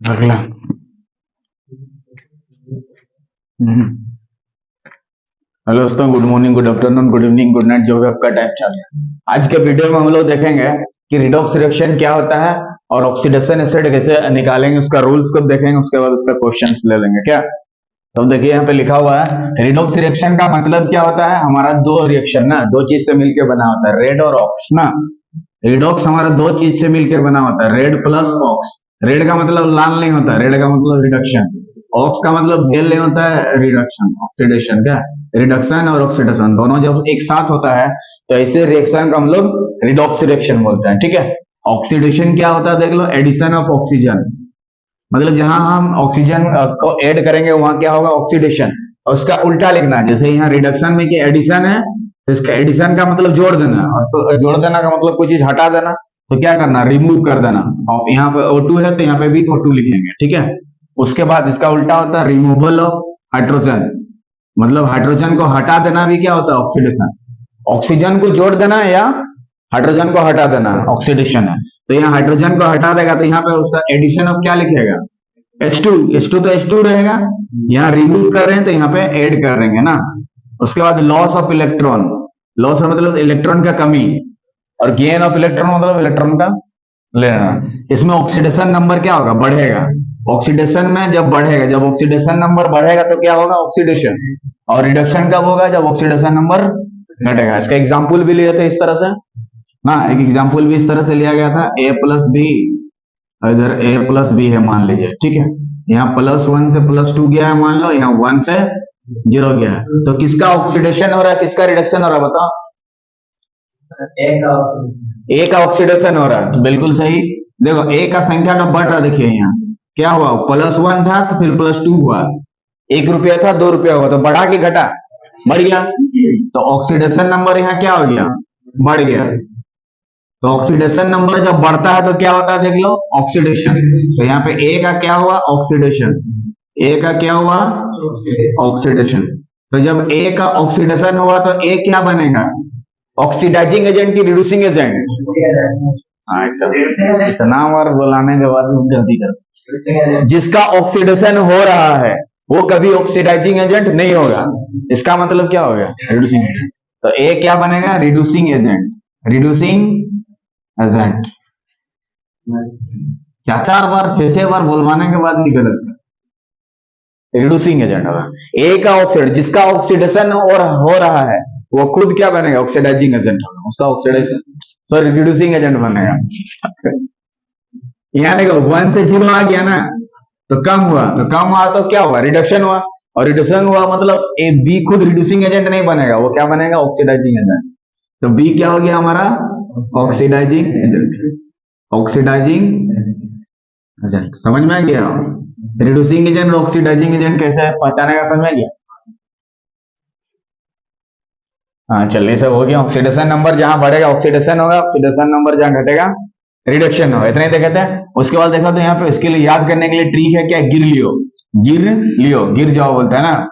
अगला। हेलो दोस्तों, good morning, good afternoon, good evening, good night, जो भी आपका टाइम चल रहा है। आज के वीडियो में हम लोग देखेंगे कि रिडॉक्स रिएक्शन क्या होता है और ऑक्सीडेशन एसिड कैसे निकालेंगे, उसका रूल्स को देखेंगे, उसके बाद उसका क्वेश्चंस ले लेंगे। क्या तो देखिए यहाँ पे लिखा हुआ है, रिडॉक्स रिएक्शन का मतलब क्या होता है। हमारा दो रिएक्शन ना दो चीज से मिलकर बना होता है, रेड और ऑक्स ना। रिडॉक्स हमारा दो चीज से मिलकर बना होता है, रेड प्लस ऑक्स। रेड का मतलब लाल नहीं होता, रेड का मतलब रिडक्शन। ऑक्स का मतलब बेल नहीं होता है, रिडक्शन ऑक्सीडेशन। क्या रिडक्शन और ऑक्सीडेशन दोनों जब एक साथ होता है तो ऐसे रिएक्शन को हम लोग रिडॉक्स रिएक्शन बोलते हैं। ठीक है। ऑक्सीडेशन क्या होता है देख लो, एडिशन ऑफ ऑक्सीजन। मतलब जहां हम ऑक्सीजन को ऐड करेंगे वहां क्या होगा, ऑक्सीडेशन। और उसका उल्टा लिखना है, जैसे यहाँ रिडक्शन में क्या एडिशन है, तो इसका एडिशन का मतलब जोड़ देना, और तो जोड़ देना का मतलब कोई चीज हटा देना। तो क्या करना, रिमूव कर देना। और यहाँ पे O2 है तो यहाँ पे भी O2 लिखेंगे। ठीक है। उसके बाद इसका उल्टा होता है रिमूवल ऑफ हाइड्रोजन। मतलब हाइड्रोजन को हटा देना भी क्या होता है, ऑक्सीडेशन। ऑक्सीजन को जोड़ देना या हाइड्रोजन को हटा देना ऑक्सीडेशन है। तो यहाँ हाइड्रोजन को हटा देगा तो यहाँ पे उसका एडिशन ऑफ क्या लिखेगा, H2। H2 तो H2 रहेगा। यहाँ रिमूव कर रहे हैं तो यहाँ पे ऐड कर देंगे ना। उसके बाद लॉस ऑफ इलेक्ट्रॉन। लॉस का मतलब इलेक्ट्रॉन का कमी, और गेन ऑफ इलेक्ट्रॉन मतलब इलेक्ट्रॉन का लेना। इसमें ऑक्सीडेशन नंबर क्या होगा, बढ़ेगा। ऑक्सीडेशन में जब बढ़ेगा, जब ऑक्सीडेशन नंबर बढ़ेगा तो क्या होगा, ऑक्सीडेशन। और रिडक्शन कब होगा, जब ऑक्सीडेशन नंबर घटेगा। इसका एग्जाम्पल भी लिया था इस तरह से ना, एक एग्जाम्पल भी इस तरह से लिया गया था, A+B। इधर A+B है मान लीजिए। ठीक है। यहाँ +1 से +2 गया है मान लो, यहाँ 1 से 0 गया है। तो किसका ऑक्सीडेशन हो रहा है, किसका रिडक्शन हो रहा है बताओ। ए का ऑक्सीडेशन हो रहा है, तो बिल्कुल सही। देखो ए का संख्या का बढ़ रहा, देखिए यहाँ क्या हुआ, +1 था तो फिर +2 हुआ। 1 रुपया था 2 रुपया हुआ, तो बढ़ा के घटा, बढ़ गया। तो ऑक्सीडेशन नंबर यहाँ क्या हो गया, बढ़ गया। तो ऑक्सीडेशन नंबर जब बढ़ता है तो क्या होता है देख लो, ऑक्सीडेशन। तो यहाँ पे ए का क्या हुआ, ऑक्सीडेशन। ए का क्या हुआ, ऑक्सीडेशन। तो जब ए का ऑक्सीडेशन हुआ तो ए क्या बनेगा, ऑक्सीडाइजिंग एजेंट की रिड्यूसिंग एजेंट। इतना बार बुलाने के बाद भी जल्दी कर। जिसका ऑक्सीडेशन हो रहा है वो कभी ऑक्सीडाइजिंग एजेंट नहीं होगा। इसका मतलब क्या हो गया, रिड्यूसिंग एजेंट। तो ए क्या बनेगा, रिड्यूसिंग एजेंट। Reducing agent. क्या 4 बार 6 बार बुलवाने के बाद भी गलत है, रिड्यूसिंग एजेंट होगा। ए का ऑक्सीड, जिसका ऑक्सीडेशन हो रहा है वो खुद क्या बनेगा, ऑक्सीडाइजिंग एजेंट होगा। उसका ऑक्सीडेशन सॉरी रिड्यूसिंग एजेंट बनेगा। यहाँ देखो 1 से 0 आ गया ना, तो कम हुआ, तो कम हुआ तो क्या हुआ, रिडक्शन हुआ। और रिडक्शन हुआ मतलब ए बी खुद रिड्यूसिंग एजेंट नहीं बनेगा, वो क्या बनेगा, ऑक्सीडाइजिंग एजेंट। तो बी क्या हो गया हमारा, ऑक्सीडाइजिंग एजेंट। ऑक्सीडाइजिंग एजेंट समझ में आ गया। रिड्यूसिंग एजेंट और ऑक्सीडाइजिंग एजेंट कैसे पहचाने का समझ में गया। हाँ चलिए, सब हो गया। ऑक्सीडेशन नंबर जहां बढ़ेगा ऑक्सीडेशन होगा, ऑक्सीडेशन नंबर जहां घटेगा रिडक्शन होगा। इतने देखे थे। उसके बाद देखा तो यहाँ पे इसके लिए याद करने के लिए ट्रिक है क्या, गिर लियो, गिर लियो, गिर जाओ बोलता है ना।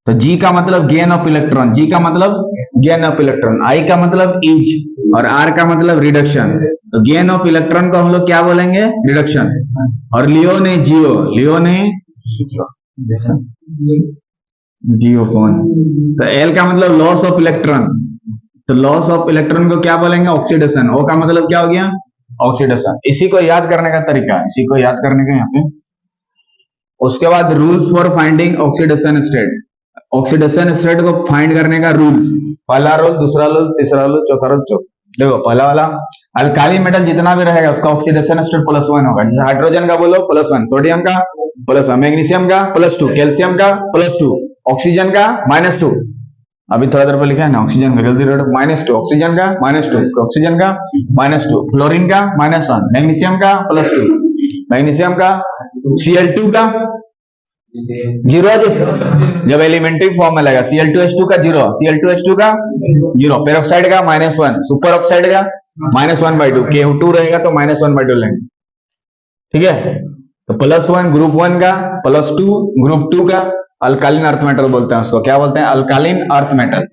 तो G का मतलब गेन ऑफ इलेक्ट्रॉन, G का मतलब गेन ऑफ इलेक्ट्रॉन, I का मतलब इज, और R का मतलब रिडक्शन। तो गेन ऑफ इलेक्ट्रॉन को हम लोग क्या बोलेंगे, रिडक्शन। और लियो ने जियो, लियो ने जियो कौन। तो L का मतलब लॉस ऑफ इलेक्ट्रॉन। तो लॉस ऑफ इलेक्ट्रॉन को क्या बोलेंगे, ऑक्सीडेशन। O का मतलब क्या हो गया, ऑक्सीडेशन। इसी को याद करने का तरीका है, इसी को याद करने का यहाँ पे। उसके बाद rules for finding oxidation state. Oxidation state को फाइंड करने का रूल्स, पहला रूल, दूसरा रूल, तीसरा रूल, चौथा रूल, देखो पहला वाला, अल्काली मेटल जितना भी रहेगा उसका ऑक्सीडेशन स्टेट +1 होगा। जैसे हाइड्रोजन का बोलो +1, सोडियम का +1, मैग्नीशियम का +2, कैल्शियम का +2, ऑक्सीजन का -2। अभी थोड़ा देर पर लिखा है ना, ऑक्सीजन का जल्दी रेड, -2, ऑक्सीजन का -2, ऑक्सीजन का -2, फ्लोरीन का -1, मैग्नीशियम का +2, मैग्नीशियम का, Cl2 का 0, जब एलिमेंट्री फॉर्म में लगेगा Cl2H2 का 0, Cl2H2 का 0, पेरोक्साइड का -1, सुपर ऑक्साइड का -1/2, K2 रहेगा तो -1/2 लेंगे। ठीक है। तो +1 ग्रुप 1 का, +2 ग्रुप 2 का, अल्कालीन अर्थ मेटल बोलते हैं उसको, क्या बोलते हैं, अल्कालीन अर्थ मेटल।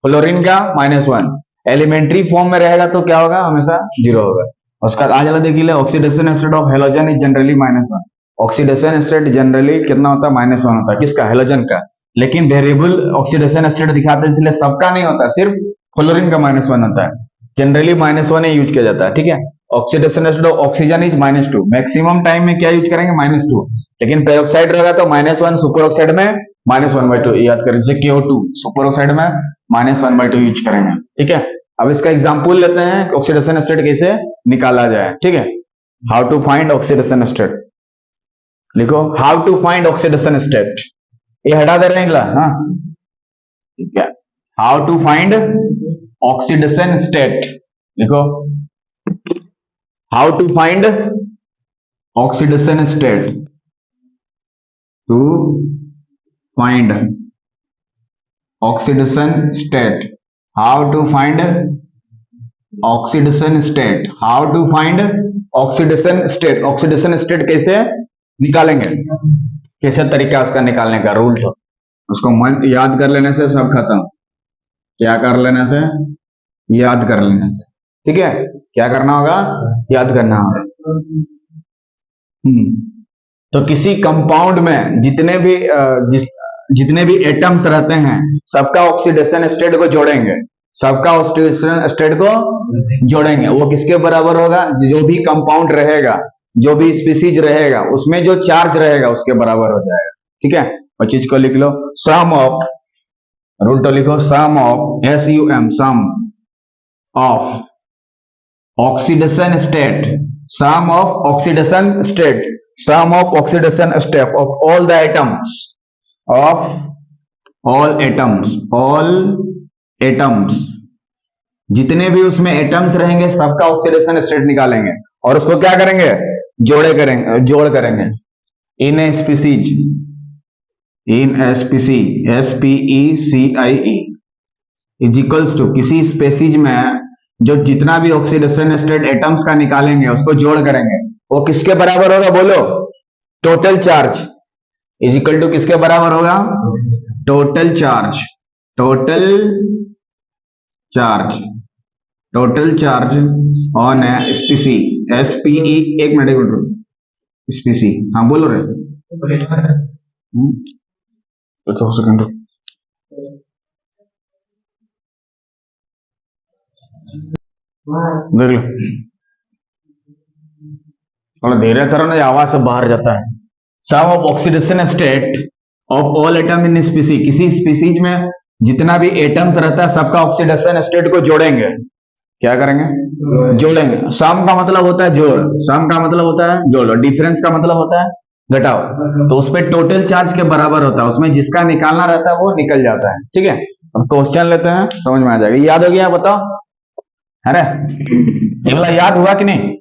फ्लोरीन का -1, एलिमेंट्री फॉर्म में रहेगा तो क्या होगा, हमेशा 0 होगा। उसका आज वाला देख ले, oxidation state of halogen is generally -1। Oxidation state generally कितना होता है? -1 होता है। किसका? हेलोजन का। लेकिन वेरिएबल ऑक्सीडेशन स्टेट दिखाते हैं, इसलिए सबका नहीं होता, सिर्फ फ्लोरीन का -1 होता है। जनरली -1 ही यूज किया जाता है, ठीक है। Oxidation state of oxygen is -2। Maximum time में क्या यूज करेंगे? -2। लेकिन पेरोक्साइड रहेगा तो -1, सुपर ऑक्साइड में -1/2 याद करें। जैसे CO2 सुपर ऑक्साइड में -1/2 यूज करेंगे, ठीक है। अब इसका एग्जाम्पल लेते हैं, ऑक्सीडेशन स्टेट कैसे निकाला जाए, ठीक है। How to find oxidation state, लिखो how to find oxidation state. ये हटा दे रहे हैं ला, हाँ ठीक है। How to find oxidation state, लिखो how to find oxidation state. To find oxidation state, how to find oxidation state, how to find oxidation state. Oxidation state कैसे निकालेंगे, कैसे तरीका उसका निकालने का, रूल तो उसको मन याद कर लेने से सब खत्म। क्या कर लेने से? याद कर लेने से, ठीक है। क्या करना होगा? याद करना होगा। तो किसी कंपाउंड में जितने भी एटम्स रहते हैं, सबका ऑक्सीडेशन स्टेट को जोड़ेंगे, सबका ऑक्सीडेशन स्टेट को जोड़ेंगे। वो किसके बराबर होगा? जो भी कंपाउंड रहेगा, जो भी स्पीसीज रहेगा, उसमें जो चार्ज रहेगा उसके बराबर हो जाएगा, ठीक है। और चीज को लिख लो, सम ऑफ, रूल तो लिखो, sum of SUM, sum of oxidation state, sum of oxidation state, sum of oxidation step of all the atoms, of all atoms, जितने भी उसमें एटम्स रहेंगे सबका ऑक्सीडेशन स्टेट निकालेंगे और उसको क्या करेंगे? जोड़ करेंगे in a species, SPECIE is equals to, किसी स्पेसीज में जो जितना भी ऑक्सीडेशन स्टेट एटम्स का निकालेंगे उसको जोड़ करेंगे, वो किसके बराबर होगा? बोलो, total charge is equal to किसके बराबर होगा? Total charge, total charge on a species, SPE, एक मिनट स्पीसी, हाँ बोलो रे, तो सेकंड देख लो, थोड़ा धीरे से ना, आवाज से बाहर जाता है। Sum of oxidation state of all atom in species, किसी स्पीसीज में जितना भी एटम्स रहता है सबका ऑक्सीडेशन स्टेट को जोड़ेंगे। क्या करेंगे? जोड़ेंगे। सम का मतलब होता है जोड़, सम का मतलब होता है जोड़, और डिफरेंस का मतलब होता है घटाओ। तो उस पर टोटल चार्ज के बराबर होता है, उसमें जिसका निकालना रहता है वो निकल जाता है, ठीक है। अब क्वेश्चन लेते हैं, समझ में आ जाएगा। याद हो गया? बताओ, है ना? ये वाला याद हुआ कि नहीं?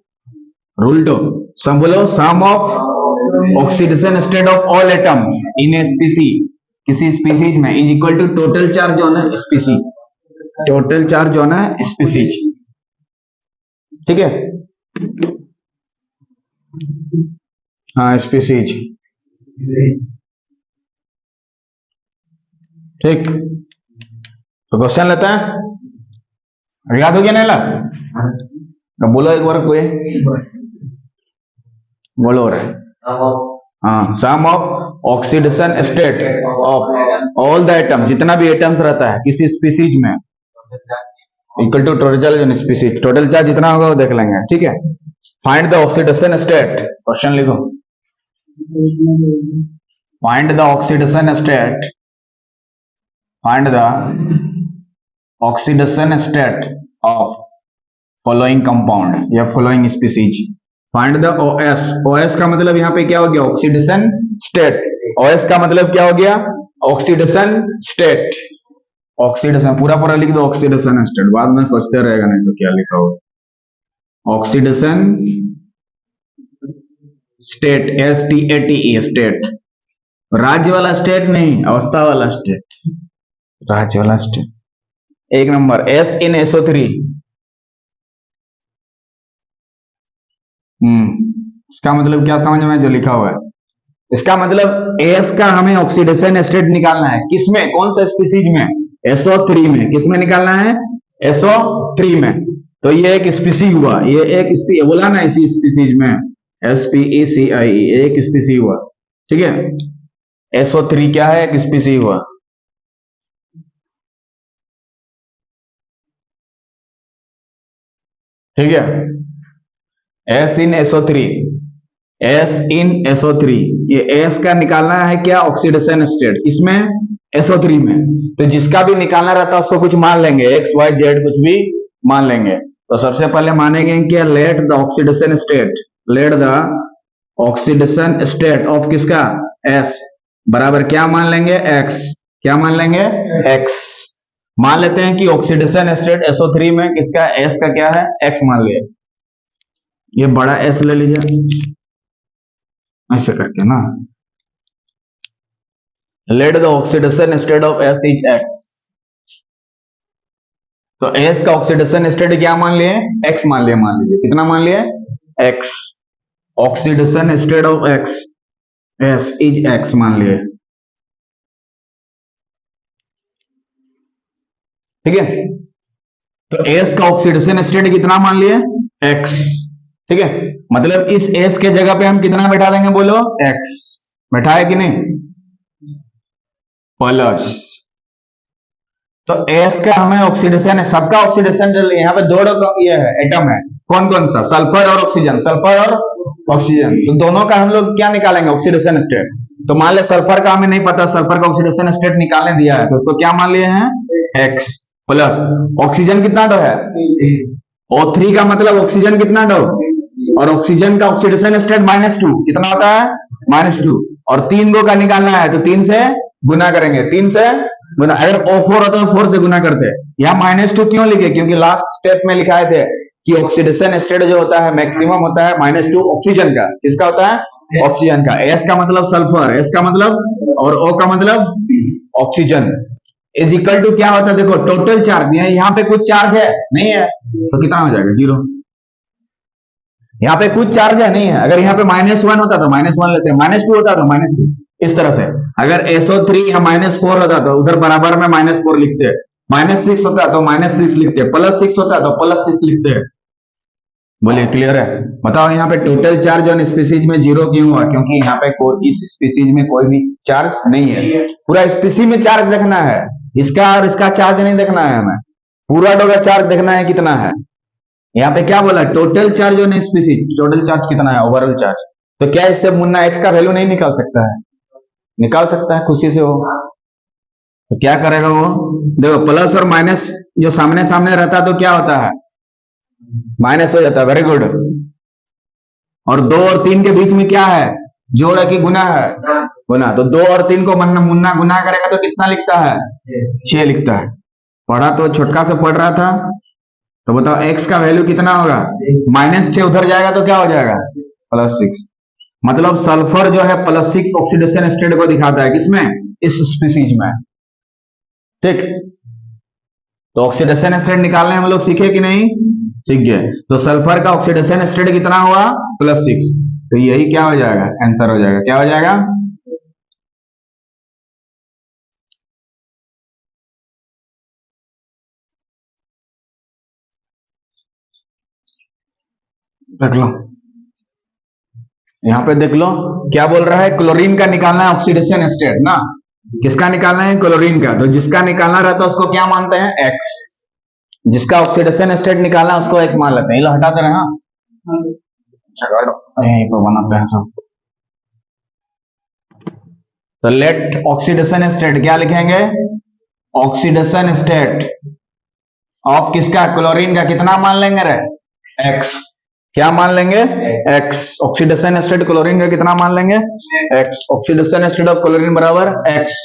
रूल तो सम बोलो, sum of oxidation state of all atoms in a species, किसी स्पीसीज में, is equal to total charge जो है स्पीसी, टोटल चार्ज जो है स्पीसीज, ठीक है। हाँ स्पीसीज, ठीक। तो क्वेश्चन लेते हैं, याद हो गया नहीं? तो बोलो एक बार, कोई बोलो रहे। हाँ, sum of oxidation state of all the atom, जितना भी एटम्स रहता है किसी स्पीसीज में, equal to total charge species, total charge जितना होगा वो देख लेंगे, ठीक है। Find the oxidation state, question लिखो, find the oxidation state, find the oxidation state of following compound या following species. Find the OS, OS का मतलब यहाँ पे क्या हो गया? Oxidation state. OS का मतलब क्या हो गया? Oxidation state. ऑक्सीडेशन पूरा लिख दो, ऑक्सीडेशन स्टेट, बाद में सोचते रहेगा नहीं तो क्या लिखा होगा। ऑक्सीडेशन स्टेट, STATE, स्टेट, राज्य वाला स्टेट नहीं, अवस्था वाला स्टेट, राज्य वाला स्टेट। एक नंबर S in SO3, इसका मतलब क्या समझ में जो लिखा हुआ है? इसका मतलब S का हमें ऑक्सीडेशन स्टेट निकालना है, किसमें? कौन सा स्पीसीज में? SO3 में। किसमें निकालना है? SO3 में। तो ये एक स्पीसी हुआ, ये एक बोला ना इसी स्पीसीज में, SPECIE, एक स्पीसी हुआ। ठीक है, SO3 क्या है? एक स्पीसी हुआ। ठीक है, S in SO3, S in SO3, ये S का निकालना है क्या? ऑक्सीडेशन स्टेट, इसमें SO3 में। तो जिसका भी निकालना रहता है उसको कुछ मान लेंगे, X Y Z कुछ भी मान लेंगे। तो सबसे पहले मानेंगे कि late the oxidation state, late the oxidation state of किसका? S बराबर क्या मान लेंगे? X। क्या मान लेंगे? X। मान लेते हैं कि ऑक्सीडेशन स्टेट SO3 में किसका? S का क्या है? X मान लिया। ये बड़ा S ले लीजिए, ऐसे करके ना, late the oxidation state of S is X। तो S का ऑक्सीडेशन स्टेट क्या मान लिए? X मान लिए। मान लीजिए कितना मान लिए? X। Oxidation state of X, S is X मान लिए। ठीक है, तो S का ऑक्सीडेशन स्टेट कितना मान लिए? X। ठीक है, मतलब इस S के जगह पे हम कितना बैठा देंगे? बोलो, X। बैठाए कि नहीं? प्लस, तो S का हमें ऑक्सीडेशन है, सबका ऑक्सीडेशन यहाँ पे दो ये है एटम है, कौन कौन सा? सल्फर और ऑक्सीजन, सल्फर और ऑक्सीजन। तो दोनों का हम लोग क्या निकालेंगे? Oxidation state. तो मान ले सल्फर का हमें नहीं पता, सल्फर का ऑक्सीडेशन स्टेट निकालने दिया है, तो उसको क्या मान लिए हैं? X। प्लस ऑक्सीजन कितना डो है? O3 का मतलब ऑक्सीजन कितना डो? और ऑक्सीजन का ऑक्सीडेशन स्टेट -2, कितना होता है? -2। और 3 गो का निकालना है तो 3 से गुना करेंगे, 3 से गुना। अगर O4 होता तो 4 से गुना करते। यहाँ -2 क्यों लिखे? क्योंकि लास्ट स्टेप में लिखाए थे कि ऑक्सीडेशन स्टेट जो होता है मैक्सिमम होता है -2 ऑक्सीजन का। किसका होता है? ऑक्सीजन का। S का मतलब सल्फर, S का मतलब, और O का मतलब ऑक्सीजन, इज इक्वल टू क्या होता है? देखो टोटल चार्ज, यहाँ पे कुछ चार्ज है नहीं है, तो कितना हो जाएगा? 0। यहाँ पे कुछ चार्ज है नहीं है, अगर यहाँ पे -1 होता तो -1 लेते, -2 होता तो -2, इस तरह से। अगर SO3 या -4 होता तो उधर बराबर में -4 लिखते, -6 होता तो -6 लिखते, +6 होता तो +6 लिखते। बोलिए क्लियर है? बताओ यहाँ पे टोटल चार्ज ऑन स्पीसीज में 0 क्यों हुआ? क्योंकि यहाँ पे कोई इस स्पीसीज में कोई भी चार्ज नहीं है। पूरा स्पीसी में चार्ज देखना है, इसका और इसका चार्ज नहीं देखना है हमें, पूरा डोगा चार्ज देखना है कितना है। यहाँ पे क्या बोला? Total charge on species, total charge कितना है? Overall charge. तो क्या इससे मुन्ना X का वैल्यू नहीं निकाल सकता है? निकाल सकता है, खुशी से हो। तो क्या करेगा वो? देखो प्लस और माइनस जो सामने सामने रहता तो क्या होता है? माइनस हो जाता है। Very good. और 2 और 3 के बीच में क्या है? जोड़ है कि गुना है? गुना। तो 2 और 3 को मुन्ना गुना करेगा तो कितना लिखता है? 6 लिखता है। पढ़ा तो छोटका से पढ़ रहा था। तो बताओ X का वैल्यू कितना होगा? -6 उधर जाएगा तो क्या हो जाएगा? +6। मतलब सल्फर जो है +6 ऑक्सीडेशन स्टेट को दिखाता है, किसमें? इस स्पीसीज में। ठीक, तो ऑक्सीडेशन स्टेट निकालने हम लोग सीखे कि नहीं? सीख गए। तो सल्फर का ऑक्सीडेशन स्टेट कितना हुआ? +6। तो यही क्या हो जाएगा? आंसर हो जाएगा। क्या हो जाएगा? देख लो, यहाँ पे देख लो क्या बोल रहा है? क्लोरीन का निकालना है ऑक्सीडेशन स्टेट ना। किसका निकालना है? क्लोरीन का। तो जिसका निकालना रहता है उसको क्या मानते हैं? X। जिसका ऑक्सीडेशन स्टेट निकालना है उसको X मान लेते हैं। हटा दे रहे हैं, यहीं पर बनाते हैं सब। तो लेट ऑक्सीडेशन स्टेट क्या लिखेंगे? ऑक्सीडेशन स्टेट ऑफ किसका? क्लोरीन का। कितना मान लेंगे रे? X। क्या मान लेंगे? X। ऑक्सीडेशन स्टेट क्लोरीन का कितना मान लेंगे? X। Oxidation state of chlorine बराबर X।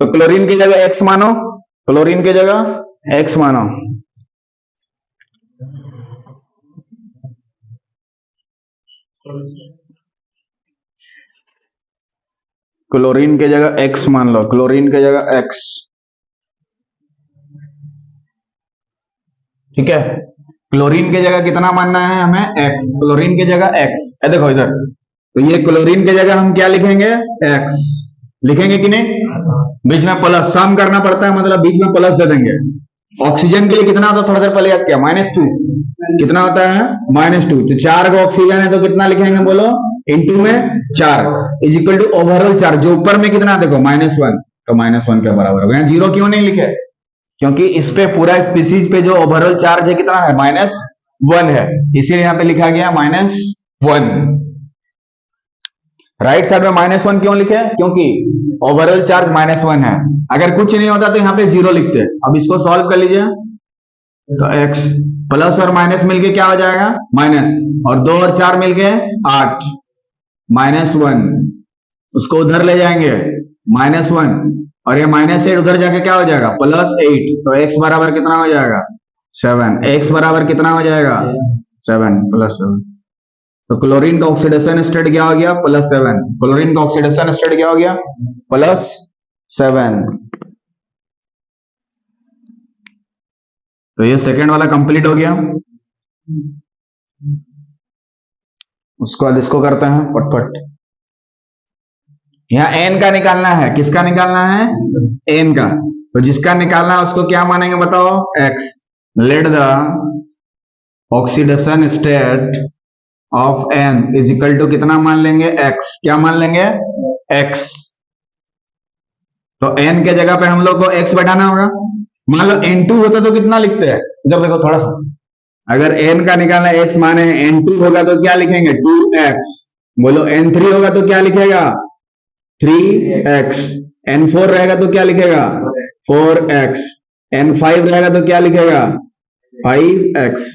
तो क्लोरीन की जगह X मानो, क्लोरीन की जगह X मानो। क्लोरीन की जगह X मान लो, क्लोरीन की जगह X। ठीक है, क्लोरीन की जगह कितना मानना है हमें? X। क्लोरीन की जगह X। देखो इधर, तो ये क्लोरीन की जगह हम क्या लिखेंगे? X लिखेंगे कि नहीं? बीच में प्लस, सम करना पड़ता है, मतलब बीच में प्लस दे देंगे। ऑक्सीजन के लिए कितना होता है, थोड़ा देर पहले याद किया, -2। कितना होता है, -2। तो 4 का ऑक्सीजन है तो कितना लिखेंगे बोलो, इंटू में 4 is equal to overall charge, जो ऊपर में कितना देखो -1, तो -1 के बराबर हो गया। 0 क्यों नहीं लिखे, क्योंकि इस पे पूरा स्पीसीज पे जो ओवरऑल चार्ज है कितना है, -1 है, इसीलिए यहाँ पे लिखा गया -1। राइट साइड में -1 क्यों लिखे, क्योंकि ओवरऑल चार्ज -1 है। अगर कुछ नहीं होता तो यहाँ पे 0 लिखते। अब इसको सॉल्व कर लीजिए, तो x प्लस और माइनस मिलके क्या हो जाएगा, माइनस, और 2 और 4 मिलके 8, -1, उसको उधर ले जाएंगे -1, और ये -8 उधर जाके क्या हो जाएगा, +8। तो x बराबर कितना हो जाएगा, 7। x बराबर कितना हो जाएगा, 7 + 7। तो क्लोरीन का ऑक्सीडेशन स्टेट क्या हो गया, +7। क्लोरीन का ऑक्सीडेशन स्टेट क्या हो गया, +7। तो ये सेकेंड वाला कंप्लीट हो गया। उसको बाद इसको करते हैं फटफट। यहाँ n का निकालना है, किसका निकालना है, n का। तो जिसका निकालना है उसको क्या मानेंगे बताओ, x। Let the oxidation state of n is equal to कितना मान लेंगे, x। क्या मान लेंगे, x। तो n के जगह पे हम लोग को x बैठाना होगा। मान लो n2 होता तो कितना लिखते हैं, इधर देखो थोड़ा सा, अगर n का निकालना x माने n2 होगा तो क्या लिखेंगे, 2x। बोलो n3 होगा तो क्या लिखेगा, 3x। n4 रहेगा तो क्या लिखेगा, 4x। n5 रहेगा तो क्या लिखेगा, 5x।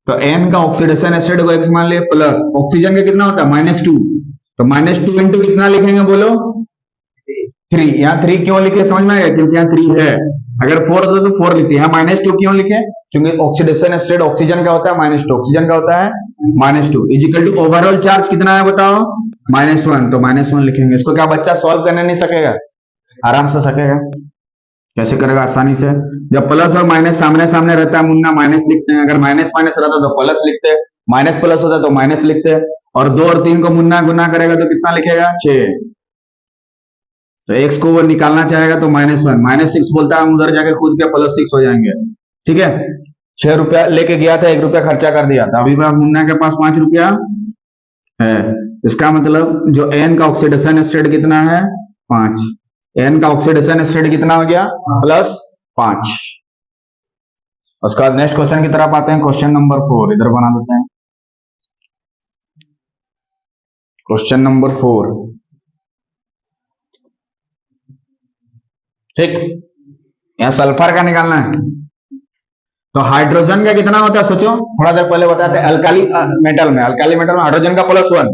तो n का ऑक्सीडेशन स्टेट को x मान लिया, प्लस ऑक्सीजन का कितना होता है, -2। तो -2 इंटू कितना लिखेंगे बोलो, 3। यहाँ 3 क्यों लिखे समझ में आएगा, क्योंकि यहाँ 3 है। अगर 4 होता तो 4 लिखते हैं। यहाँ -2 क्यों लिखे, क्योंकि ऑक्सीडेशन स्टेट ऑक्सीजन का होता है -2, ऑक्सीजन का होता है -2 is equal to overall charge कितना है बताओ, -1। तो -1 लिखेंगे। इसको क्या बच्चा सॉल्व करने नहीं सकेगा, आराम से सकेगा। कैसे करेगा, आसानी से। जब प्लस और माइनस सामने सामने रहता है मुन्ना माइनस लिखते हैं, अगर माइनस माइनस रहता तो प्लस लिखते हैं, माइनस प्लस होता तो माइनस लिखते हैं। और 2 और 3 को मुन्ना गुना करेगा तो कितना लिखेगा, 6। तो x को वो निकालना चाहेगा तो -1, -6 बोलता है, हम उधर जाके खुद के +6 हो जाएंगे। ठीक है, 6 रुपया लेके गया था, 1 रुपया खर्चा कर दिया था, अभी मुन्ना के पास 5 रुपया है। इसका मतलब जो n का ऑक्सीडेशन स्टेट कितना है, 5। n का ऑक्सीडेशन स्टेट कितना हो गया, +5। उसके बाद नेक्स्ट क्वेश्चन की तरफ आते हैं, क्वेश्चन नंबर 4 इधर बना देते हैं। क्वेश्चन नंबर 4, ठीक, यहाँ सल्फर का निकालना है। तो हाइड्रोजन का कितना होता है सोचो, थोड़ा देर पहले बताते हैं। अल्काली मेटल में हाइड्रोजन का +1,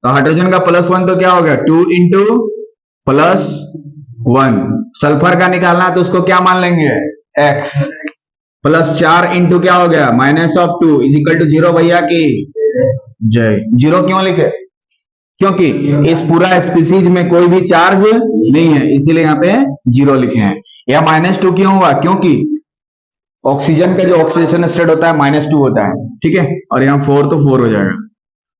तो हाइड्रोजन का +1 तो क्या हो गया, 2 इंटू +1। सल्फर का निकालना है तो उसको क्या मान लेंगे, x। +4 इंटू क्या हो गया, -2 इज इक्वल टू 0 भैया की जय। 0 क्यों लिखे, क्योंकि इस पूरा स्पीसीज में कोई भी चार्ज नहीं है, इसीलिए यहाँ पे 0 लिखे हैं। यह -2 क्यों हुआ, क्योंकि ऑक्सीजन का जो ऑक्सीडेशन स्टेट होता है -2 होता है। ठीक है, और यहाँ 4 तो 4 हो जाएगा,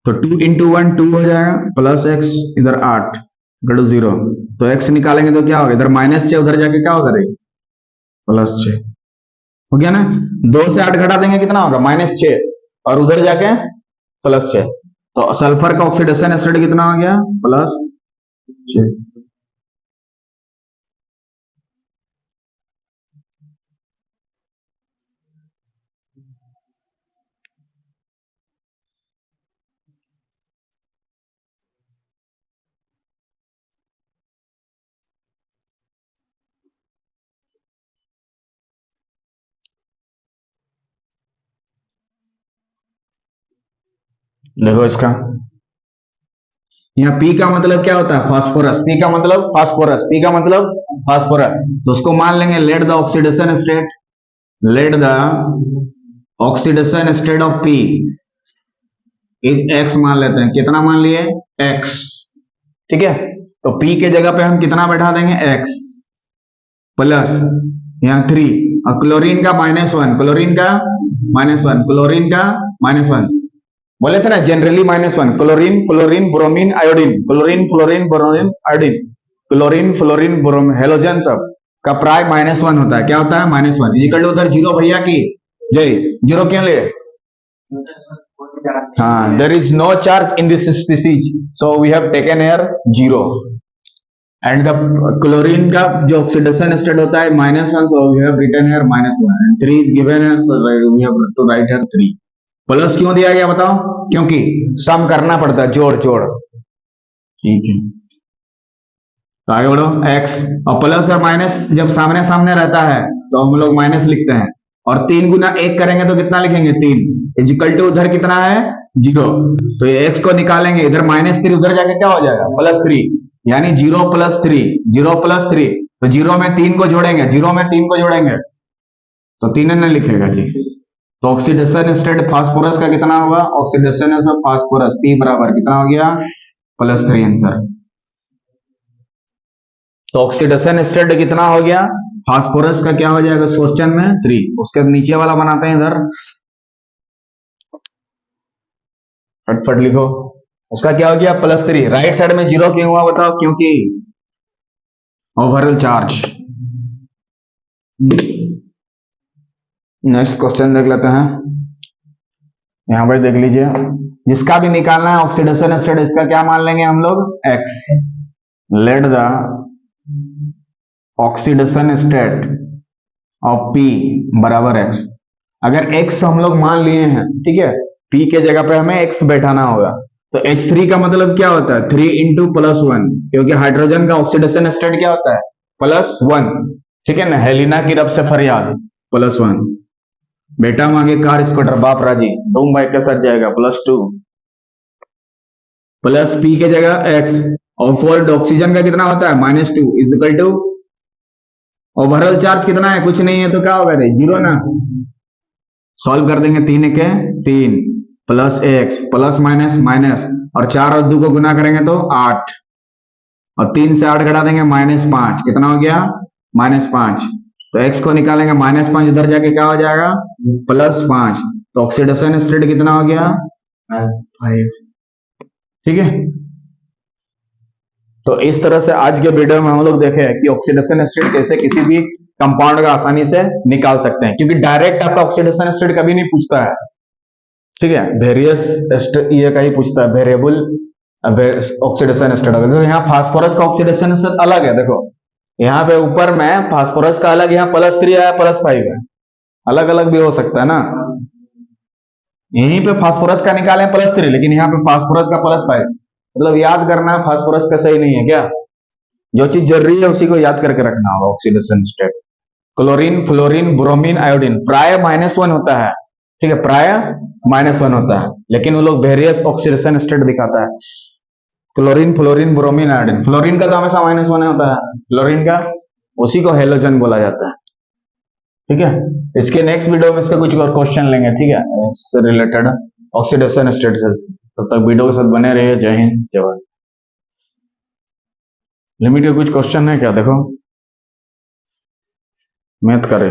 तो 2 इंटू 1 2 हो जाएगा, प्लस x इधर 8 0। तो x निकालेंगे तो क्या होगा, इधर -6 उधर जाके क्या होगा, +6 हो गया ना। 2 से 8 घटा देंगे कितना होगा, -6, और उधर जाके +6। तो सल्फर का ऑक्सीडेशन स्टेट कितना हो गया, +6। देखो इसका, यहाँ P का मतलब क्या होता है, फास्फोरस। P का मतलब फास्फोरस, P का मतलब फास्फोरस। तो उसको मान लेंगे late the oxidation state, late the oxidation state of P is x मान लेते हैं। कितना मान लिए, x। ठीक है, तो P के जगह पे हम कितना बैठा देंगे, x प्लस यहाँ 3, और क्लोरीन का -1, क्लोरीन का -1, क्लोरीन का -1 बोले थे ना, generally -1। Chlorine fluorine bromine iodine, chlorine fluorine bromine iodine, chlorine fluorine bromine halogen सब का प्राय -1 होता है। क्या होता है? -1 इक्वल टू उधर जीरो भैया की जय। जीरो क्यों ले? हाँ, there is no charge in this species, so we have taken air zero. And the chlorine का जो ऑक्सीडेशन स्टेट होता है -1, so we have written here -1 and 3 is given here, so we have to write here 3। Plus क्यों दिया गया बताओ? क्योंकि सम करना पड़ता है, जोड़ जोड़। ठीक है, तो आगे बढ़ो। x और प्लस और माइनस जब सामने सामने रहता है तो हम लोग माइनस लिखते हैं, और 3 गुना 1 करेंगे तो कितना लिखेंगे? 3 इजिकल टू उधर कितना है? 0। तो ये x को निकालेंगे, इधर -3 उधर जाके क्या हो जाएगा? +3, यानी 0 + 3, 0 + 3। तो 0 में 3 को जोड़ेंगे, 0 में 3 को जोड़ेंगे तो 3 न लिखेगा जी। तो ऑक्सीडेशन स्टेट फास्फोरस का कितना होगा? ऑक्सीडेशन ऑफ फास्फोरस P बराबर कितना हो गया? +3 आंसर। तो ऑक्सीडेशन स्टेट कितना हो गया? फास्फोरस का क्या हो जाएगा क्वेश्चन में? 3। उसके नीचे वाला बनाते हैं इधर, फटफट लिखो। उसका क्या हो गया? +3। राइट साइड में 0 क्यों हुआ बताओ? क्योंकि ओवरऑल चार्ज। नेक्स्ट क्वेश्चन देख लेते हैं, यहां पर देख लीजिए। जिसका भी निकालना है ऑक्सीडेशन स्टेट, इसका क्या मान लेंगे हम लोग? x। Let the oxidation state of P बराबर x। अगर x हम लोग मान लिए हैं, ठीक है, P के जगह पे हमें x बैठाना होगा। तो H3 का मतलब क्या होता है? 3 × +1, क्योंकि हाइड्रोजन का ऑक्सीडेशन स्टेट क्या होता है? +1। ठीक है ना, हेलिना की रब से फरियाद, +1। बेटा मांगे कार स्कूटर, बाप राजी, तुम भाई के साथ जाएगा, +2। प्लस P के जगह x, और फॉर ऑक्सीजन का कितना होता है? -2 इजिकल टू ओवरऑल चार्ज कितना है? कुछ नहीं है, तो क्या होगा? 0 ना। सॉल्व कर देंगे, 3 के 3 plus x plus minus minus, और 4 और 2 को गुना करेंगे तो 8, और 3 से 8 घटा देंगे -5, कितना हो गया? -5। तो x को निकालेंगे, -5 इधर जाके क्या हो जाएगा? +5। तो ऑक्सीडेशन स्टेट कितना हो गया? 5। ठीक है, तो इस तरह से आज के वीडियो में हम लोग देखे कि ऑक्सीडेशन स्टेट कैसे किसी भी कंपाउंड का आसानी से निकाल सकते हैं, क्योंकि डायरेक्ट आपका ऑक्सीडेशन स्टेट कभी नहीं पूछता है। ठीक है, वेरियस ये का ही पूछता है, वेरिएबल ऑक्सीडेशन स्टेट। तो यहाँ फास्फोरस का ऑक्सीडेशन स्टेट अलग है। देखो यहाँ पे ऊपर में फास्फोरस का अलग, यहाँ +3 आया, +5 है, अलग अलग भी हो सकता है ना। यहीं पे फास्फोरस का निकाले +3, लेकिन यहाँ पे फास्फोरस का +5, मतलब याद करना फास्फोरस का सही नहीं है क्या? जो चीज जरूरी है उसी को याद करके रखना होगा। Oxidation state chlorine, fluorine, bromine, iodine प्राय -1 होता है। ठीक है, प्राय -1 होता है, लेकिन वो लोग वेरियस ऑक्सीडेशन स्टेट दिखाता है। Chlorine, fluorine, bromine, iodine. Fluorine का तो हमेशा -1 होता है, फ्लोरीन का, उसी को हेलोजन बोला जाता है। ठीक है, इसके नेक्स्ट वीडियो में इसका कुछ और क्वेश्चन लेंगे, ठीक है, इससे रिलेटेड ऑक्सीडेशन स्टेट से। तब तक वीडियो के साथ बने रहिए। जय हिंद, जय भारत। लिमिट के कुछ क्वेश्चन है क्या? देखो, मैथ करें।